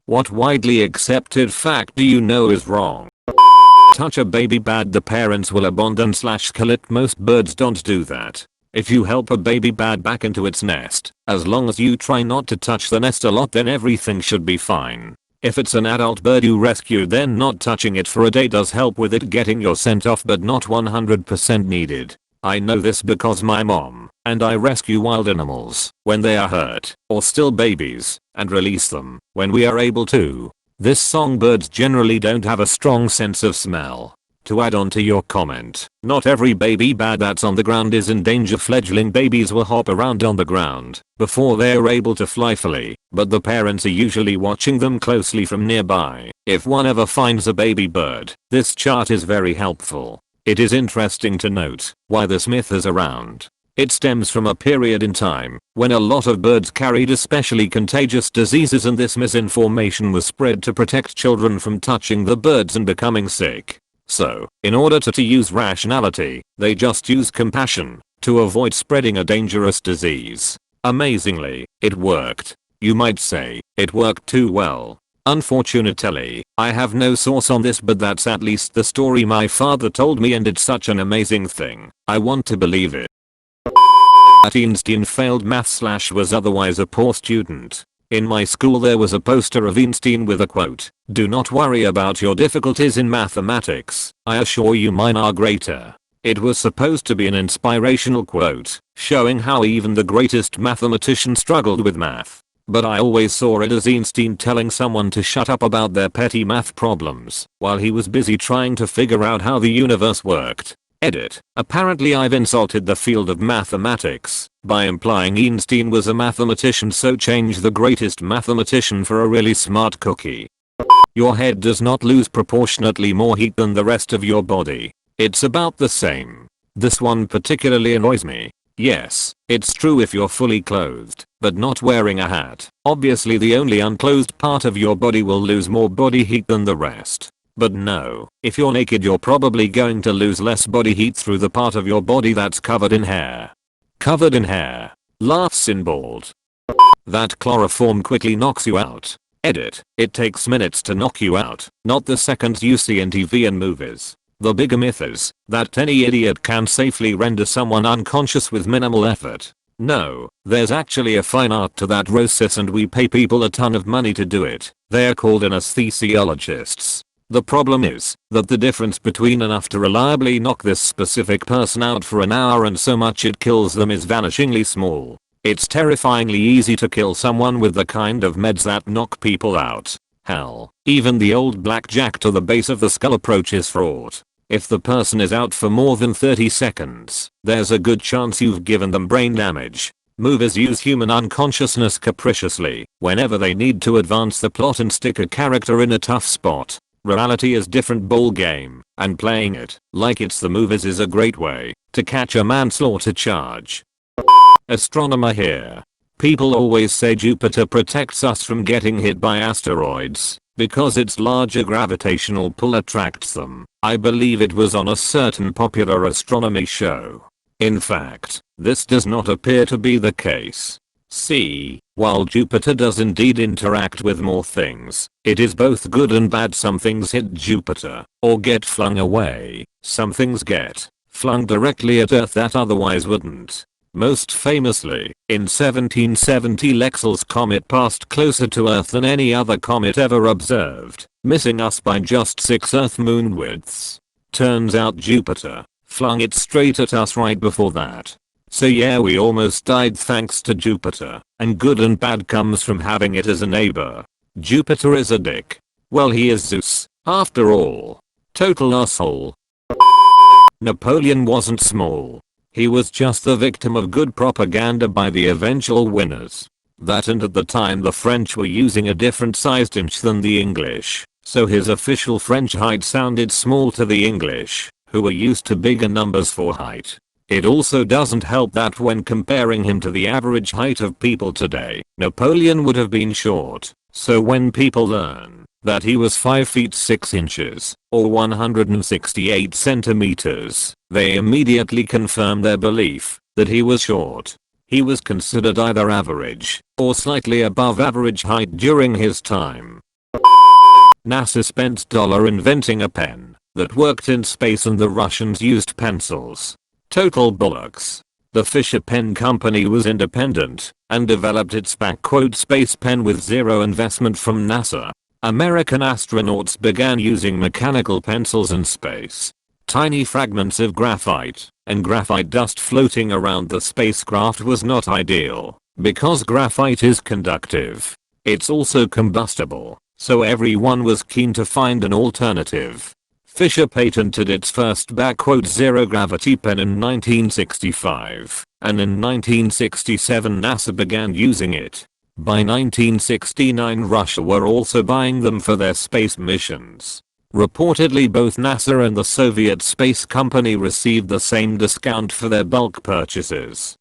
What widely accepted fact do you know is wrong? Touch a baby bad, the parents will abandon/kill it. Most birds don't do that. If you help a baby bat back into its nest, as long as you try not to touch the nest a lot, then everything should be fine. If it's an adult bird you rescue, then not touching it for a day does help with it getting your scent off, but not 100% needed. I know this because my mom and I rescue wild animals when they are hurt or still babies and release them when we are able to. This songbirds generally don't have a strong sense of smell. To add on to your comment, not every baby bat that's on the ground is in danger. Fledgling babies will hop around on the ground before they're able to fly fully, but the parents are usually watching them closely from nearby. If one ever finds a baby bird, this chart is very helpful. It is interesting to note why this myth is around. It stems from a period in time when a lot of birds carried especially contagious diseases, and this misinformation was spread to protect children from touching the birds and becoming sick. So, in order to use rationality, they just use compassion to avoid spreading a dangerous disease. Amazingly, it worked. You might say, it worked too well. Unfortunately, I have no source on this, but that's at least the story my father told me, and it's such an amazing thing. I want to believe it. Einstein failed math / was otherwise a poor student. In my school there was a poster of Einstein with a quote, "Do not worry about your difficulties in mathematics. I assure you mine are greater." It was supposed to be an inspirational quote, showing how even the greatest mathematician struggled with math. But I always saw it as Einstein telling someone to shut up about their petty math problems while he was busy trying to figure out how the universe worked. Edit. Apparently I've insulted the field of mathematics by implying Einstein was a mathematician, so change the greatest mathematician for a really smart cookie. Your head does not lose proportionately more heat than the rest of your body. It's about the same. This one particularly annoys me. Yes, it's true if you're fully clothed, but not wearing a hat. Obviously the only unclothed part of your body will lose more body heat than the rest. But no, if you're naked you're probably going to lose less body heat through the part of your body that's covered in hair. Covered in hair. Laughs in bald. That chloroform quickly knocks you out. Edit. It takes minutes to knock you out, not the seconds you see in TV and movies. The bigger myth is that any idiot can safely render someone unconscious with minimal effort. No, there's actually a fine art to that process, and we pay people a ton of money to do it. They're called anesthesiologists. The problem is that the difference between enough to reliably knock this specific person out for an hour and so much it kills them is vanishingly small. It's terrifyingly easy to kill someone with the kind of meds that knock people out. Hell, even the old blackjack to the base of the skull approach is fraught. If the person is out for more than 30 seconds, there's a good chance you've given them brain damage. Movies use human unconsciousness capriciously whenever they need to advance the plot and stick a character in a tough spot. Reality is different ball game, and playing it like it's the movies is a great way to catch a manslaughter charge. Astronomer here. People always say Jupiter protects us from getting hit by asteroids because its larger gravitational pull attracts them. I believe it was on a certain popular astronomy show. In fact, this does not appear to be the case. See, while Jupiter does indeed interact with more things, it is both good and bad. Some things hit Jupiter or get flung away. Some things get flung directly at Earth that otherwise wouldn't. Most famously, in 1770 Lexell's comet passed closer to Earth than any other comet ever observed, missing us by just 6 Earth-moon widths. Turns out Jupiter flung it straight at us right before that. So yeah, we almost died thanks to Jupiter, and good and bad comes from having it as a neighbor. Jupiter is a dick. Well, he is Zeus, after all. Total asshole. Napoleon wasn't small. He was just the victim of good propaganda by the eventual winners. That, and at the time the French were using a different sized inch than the English, so his official French height sounded small to the English, who were used to bigger numbers for height. It also doesn't help that when comparing him to the average height of people today, Napoleon would have been short. So when people learn that he was 5 feet 6 inches or 168 centimeters, they immediately confirm their belief that he was short. He was considered either average or slightly above average height during his time. NASA spent dollar inventing a pen that worked in space and the Russians used pencils. Total bollocks. The Fisher Pen Company was independent and developed its "space pen" with zero investment from NASA. American astronauts began using mechanical pencils in space. Tiny fragments of graphite and graphite dust floating around the spacecraft was not ideal because graphite is conductive. It's also combustible, so everyone was keen to find an alternative. Fisher patented its first "zero gravity" pen in 1965, and in 1967 NASA began using it. By 1969 Russia were also buying them for their space missions. Reportedly both NASA and the Soviet Space Company received the same discount for their bulk purchases.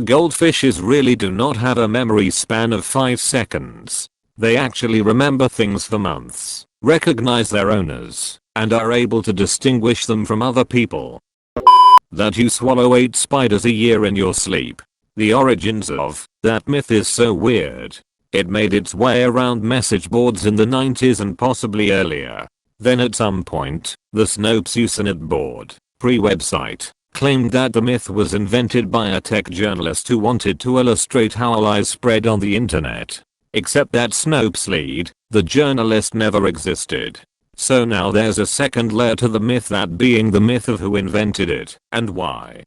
Goldfishes really do not have a memory span of 5 seconds. They actually remember things for months, recognize their owners, and are able to distinguish them from other people. That you swallow 8 spiders a year in your sleep. The origins of that myth is so weird. It made its way around message boards in the 90s and possibly earlier. Then at some point, the Snopes Usenet board, pre-website, claimed that the myth was invented by a tech journalist who wanted to illustrate how lies spread on the internet. Except that Snopes lead, the journalist, never existed. So now there's a second layer to the myth, that being the myth of who invented it and why.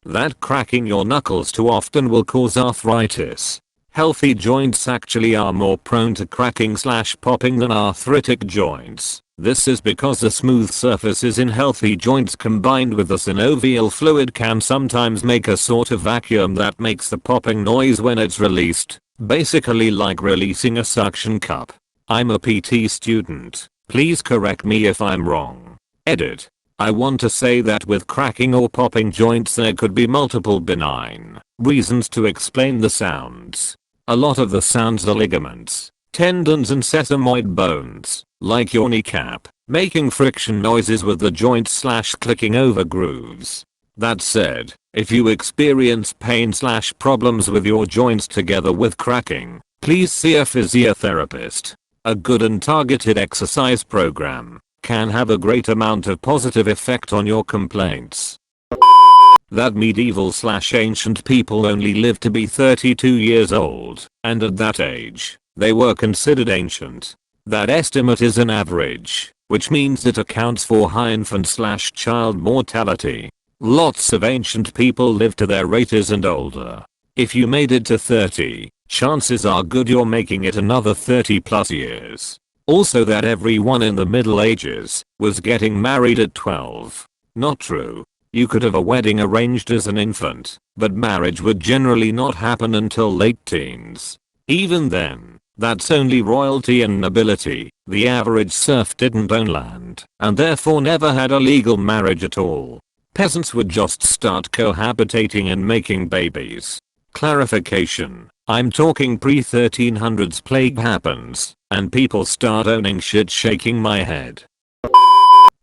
That cracking your knuckles too often will cause arthritis. Healthy joints actually are more prone to cracking/popping than arthritic joints. This is because the smooth surfaces in healthy joints combined with the synovial fluid can sometimes make a sort of vacuum that makes the popping noise when it's released, basically like releasing a suction cup. I'm a PT student. Please correct me if I'm wrong. Edit. I want to say that with cracking or popping joints there could be multiple benign reasons to explain the sounds. A lot of the sounds are ligaments, tendons and sesamoid bones, like your kneecap, making friction noises with the joints/clicking over grooves. That said, if you experience pain/problems with your joints together with cracking, please see a physiotherapist. A good and targeted exercise program can have a great amount of positive effect on your complaints. That medieval/ancient people only lived to be 32 years old, and at that age, they were considered ancient. That estimate is an average, which means it accounts for high infant/child mortality. Lots of ancient people live to their 80s and older. If you made it to 30, chances are good you're making it another 30 plus years. Also that everyone in the Middle Ages was getting married at 12. Not true. You could have a wedding arranged as an infant, but marriage would generally not happen until late teens. Even then, that's only royalty and nobility. The average serf didn't own land, and therefore never had a legal marriage at all. Peasants would just start cohabitating and making babies. Clarification. I'm talking pre-1300s plague happens, and people start owning shit, shaking my head.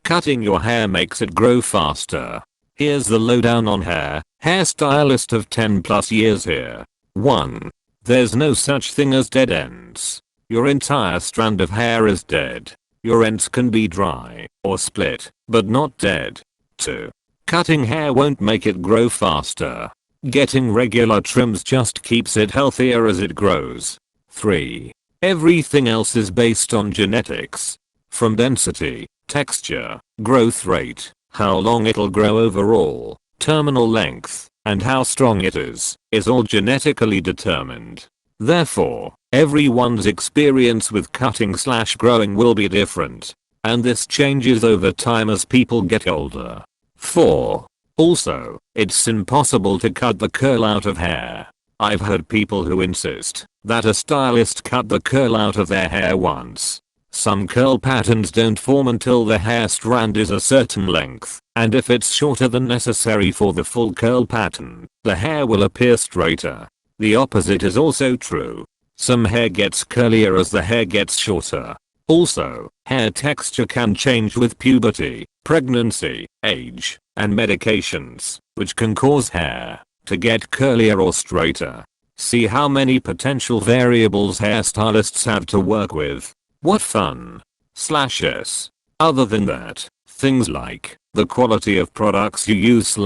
Cutting your hair makes it grow faster. Here's the lowdown on hair. Hairstylist of 10 plus years here. 1. There's no such thing as dead ends. Your entire strand of hair is dead. Your ends can be dry or split, but not dead. 2. Cutting hair won't make it grow faster. Getting regular trims just keeps it healthier as it grows. 3. Everything else is based on genetics. From density, texture, growth rate, how long it'll grow overall, terminal length, and how strong it is all genetically determined. Therefore, everyone's experience with cutting/growing will be different, and this changes over time as people get older. 4. Also, it's impossible to cut the curl out of hair. I've heard people who insist that a stylist cut the curl out of their hair once. Some curl patterns don't form until the hair strand is a certain length, and if it's shorter than necessary for the full curl pattern, the hair will appear straighter. The opposite is also true. Some hair gets curlier as the hair gets shorter. Also, hair texture can change with puberty, pregnancy, age, and medications, which can cause hair to get curlier or straighter. See how many potential variables hairstylists have to work with. What fun. /s. Other than that, things like the quality of products you use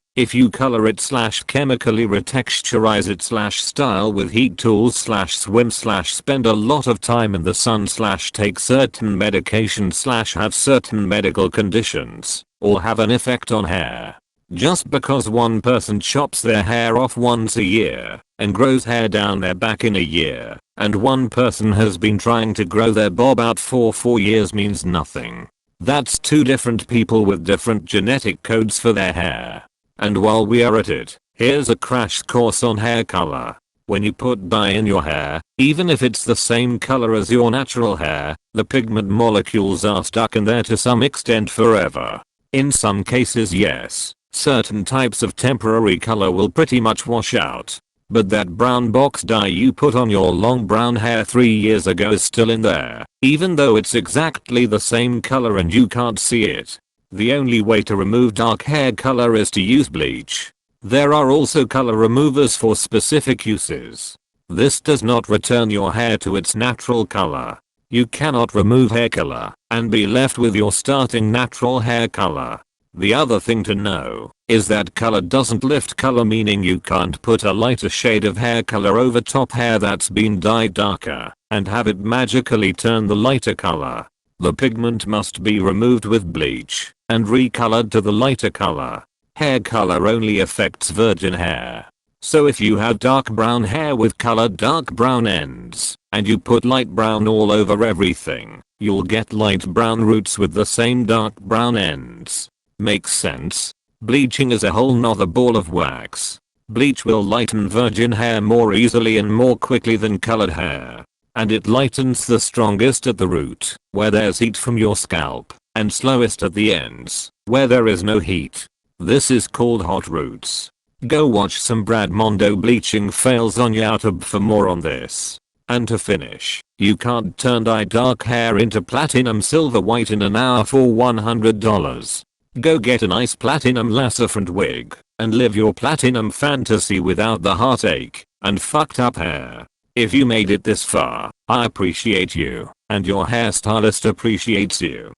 / if you color it / chemically retexturize it / style with heat tools / swim / spend a lot of time in the sun / take certain medications / have certain medical conditions, all have an effect on hair. Just because one person chops their hair off once a year and grows hair down their back in a year, and one person has been trying to grow their bob out for 4 years means nothing. That's two different people with different genetic codes for their hair. And while we are at it, here's a crash course on hair color. When you put dye in your hair, even if it's the same color as your natural hair, the pigment molecules are stuck in there to some extent forever. In some cases yes, certain types of temporary color will pretty much wash out. But that brown box dye you put on your long brown hair 3 years ago is still in there, even though it's exactly the same color and you can't see it. The only way to remove dark hair color is to use bleach. There are also color removers for specific uses. This does not return your hair to its natural color. You cannot remove hair color and be left with your starting natural hair color. The other thing to know is that color doesn't lift color, meaning you can't put a lighter shade of hair color over top hair that's been dyed darker and have it magically turn the lighter color. The pigment must be removed with bleach and recolored to the lighter color. Hair color only affects virgin hair. So if you have dark brown hair with colored dark brown ends and you put light brown all over everything, you'll get light brown roots with the same dark brown ends. Makes sense? Bleaching is a whole nother ball of wax. Bleach will lighten virgin hair more easily and more quickly than colored hair. And it lightens the strongest at the root, where there's heat from your scalp, and slowest at the ends, where there is no heat. This is called hot roots. Go watch some Brad Mondo bleaching fails on YouTube for more on this. And to finish, you can't turn dye dark hair into platinum silver white in an hour for $100. Go get a nice platinum lasso front wig and live your platinum fantasy without the heartache and fucked up hair. If you made it this far, I appreciate you, and your hairstylist appreciates you.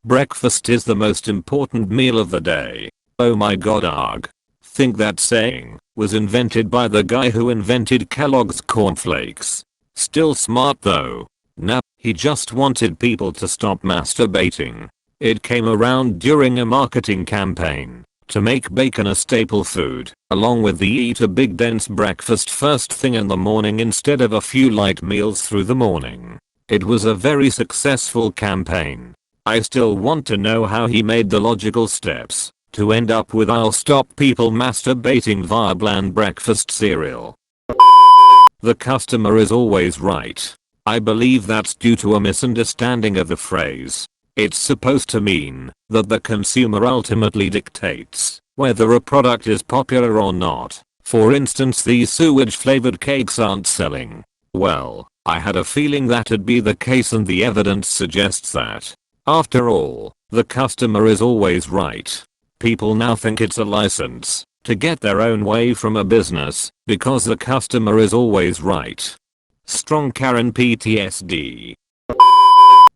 Breakfast is the most important meal of the day. Oh my god, arg. Think that saying was invented by the guy who invented Kellogg's cornflakes. Still smart though. Nah, he just wanted people to stop masturbating. It came around during a marketing campaign to make bacon a staple food, along with the eat a big dense breakfast first thing in the morning instead of a few light meals through the morning. It was a very successful campaign. I still want to know how he made the logical steps to end up with "I'll stop people masturbating via bland breakfast cereal." The customer is always right. I believe that's due to a misunderstanding of the phrase. It's supposed to mean that the consumer ultimately dictates whether a product is popular or not. For instance, these sewage flavored cakes aren't selling. Well, I had a feeling that'd be the case, and the evidence suggests that. After all, the customer is always right. People now think it's a license to get their own way from a business because the customer is always right. Strong Karen PTSD.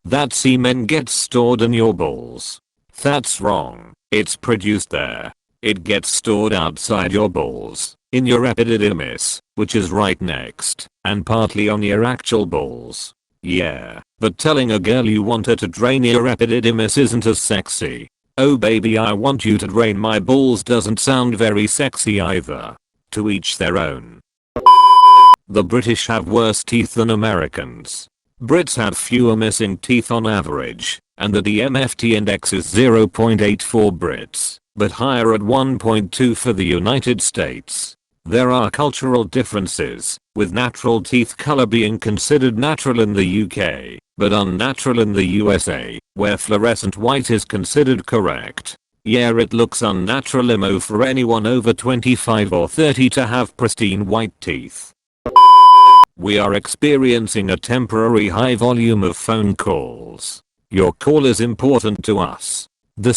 That semen gets stored in your balls. That's wrong. It's produced there. It gets stored outside your balls, in your epididymis, which is right next, and partly on your actual balls. Yeah, but telling a girl you want her to drain your epididymis isn't as sexy. "Oh baby, I want you to drain my balls" doesn't sound very sexy either. To each their own. The British have worse teeth than Americans. Brits have fewer missing teeth on average, and the DMFT index is 0.84 Brits, but higher at 1.2 for the United States. There are cultural differences, with natural teeth color being considered natural in the UK, but unnatural in the USA, where fluorescent white is considered correct. Yeah, it looks unnatural emo for anyone over 25 or 30 to have pristine white teeth. We are experiencing a temporary high volume of phone calls. Your call is important to us.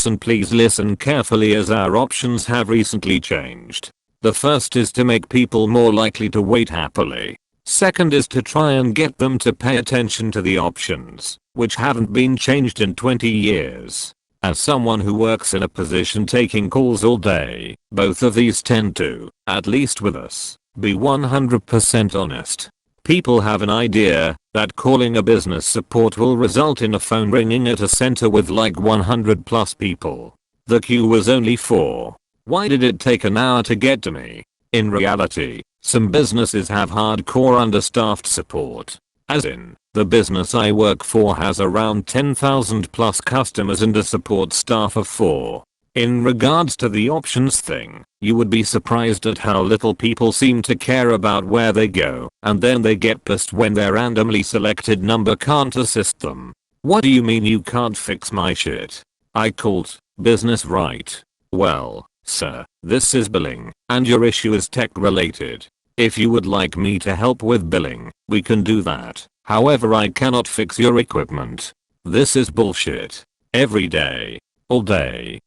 And please listen carefully, as our options have recently changed. The first is to make people more likely to wait happily. Second is to try and get them to pay attention to the options, which haven't been changed in 20 years. As someone who works in a position taking calls all day, both of these tend to, at least with us, be 100% honest. People have an idea that calling a business support will result in a phone ringing at a center with like 100 plus people. The queue was only 4. Why did it take an hour to get to me? In reality, some businesses have hardcore understaffed support. As in, the business I work for has around 10,000 plus customers and a support staff of 4. In regards to the options thing, you would be surprised at how little people seem to care about where they go, and then they get pissed when their randomly selected number can't assist them. What do you mean you can't fix my shit? I called business, right? Well, sir, this is billing, and your issue is tech related. If you would like me to help with billing, we can do that. However, I cannot fix your equipment. This is bullshit. Every day. All day.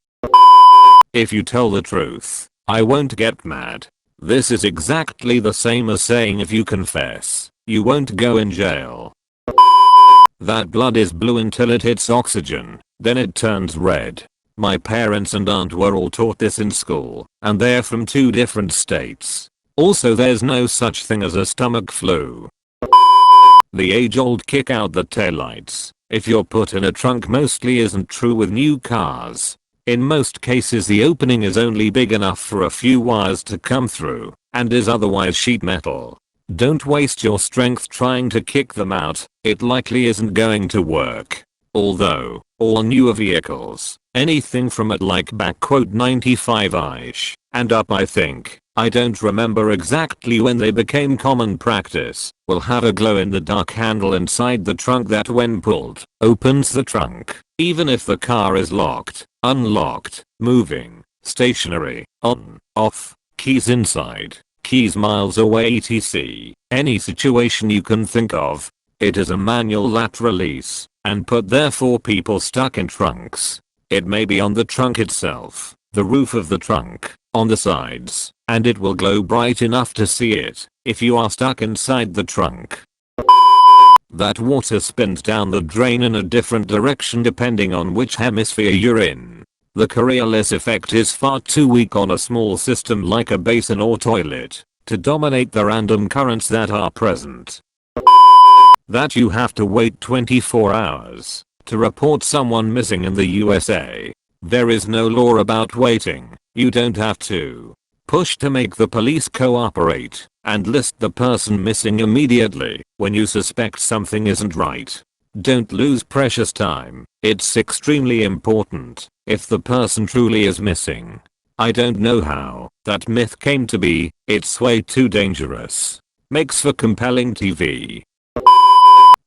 If you tell the truth, I won't get mad. This is exactly the same as saying if you confess, you won't go in jail. That blood is blue until it hits oxygen, then it turns red. My parents and aunt were all taught this in school, and they're from 2 different states. Also, there's no such thing as a stomach flu. The age-old kick out the taillights, if you're put in a trunk, mostly isn't true with new cars. In most cases the opening is only big enough for a few wires to come through, and is otherwise sheet metal. Don't waste your strength trying to kick them out, it likely isn't going to work. Although, all newer vehicles, anything from at like back quote 95ish, and up I don't remember exactly when they became common practice, will have a glow in the dark handle inside the trunk that when pulled, opens the trunk, even if the car is locked, unlocked, moving, stationary, on, off, keys inside, keys miles away etc. Any situation you can think of. It is a manual lat release, and put there for people stuck in trunks. It may be on the trunk itself, the roof of the trunk, on the sides, and it will glow bright enough to see it, if you are stuck inside the trunk. That water spins down the drain in a different direction depending on which hemisphere you're in. The Coriolis effect is far too weak on a small system like a basin or toilet, to dominate the random currents that are present. That you have to wait 24 hours to report someone missing in the USA. There is no law about waiting, you don't have to push to make the police cooperate and list the person missing immediately when you suspect something isn't right. Don't lose precious time, it's extremely important if the person truly is missing. I don't know how that myth came to be, it's way too dangerous. Makes for compelling TV.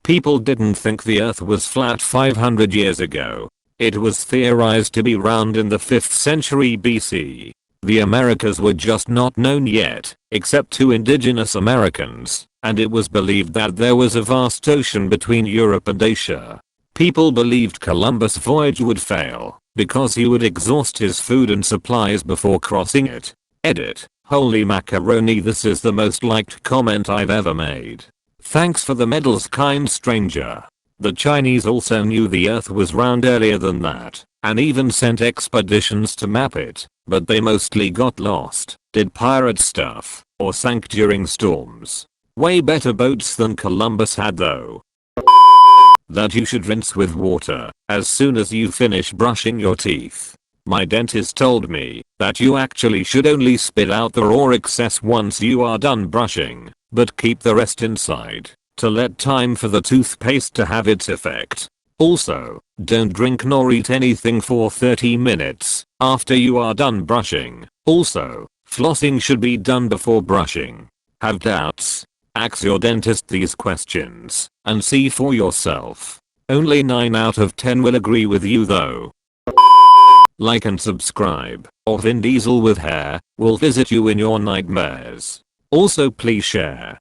People didn't think the earth was flat 500 years ago. It was theorized to be round in the 5th century BC. The Americas were just not known yet, except to indigenous Americans, and it was believed that there was a vast ocean between Europe and Asia. People believed Columbus' voyage would fail, because he would exhaust his food and supplies before crossing it. Edit. Holy macaroni, this is the most liked comment I've ever made. Thanks for the medals, kind stranger. The Chinese also knew the earth was round earlier than that, and even sent expeditions to map it, but they mostly got lost, did pirate stuff, or sank during storms. Way better boats than Columbus had though. That you should rinse with water as soon as you finish brushing your teeth. My dentist told me that you actually should only spit out the raw excess once you are done brushing, but keep the rest inside to let time for the toothpaste to have its effect. Also, don't drink nor eat anything for 30 minutes after you are done brushing. Also, flossing should be done before brushing. Have doubts? Ask your dentist these questions and see for yourself. Only 9 out of 10 will agree with you though. Like and subscribe, or Vin Diesel with hair will visit you in your nightmares. Also please share.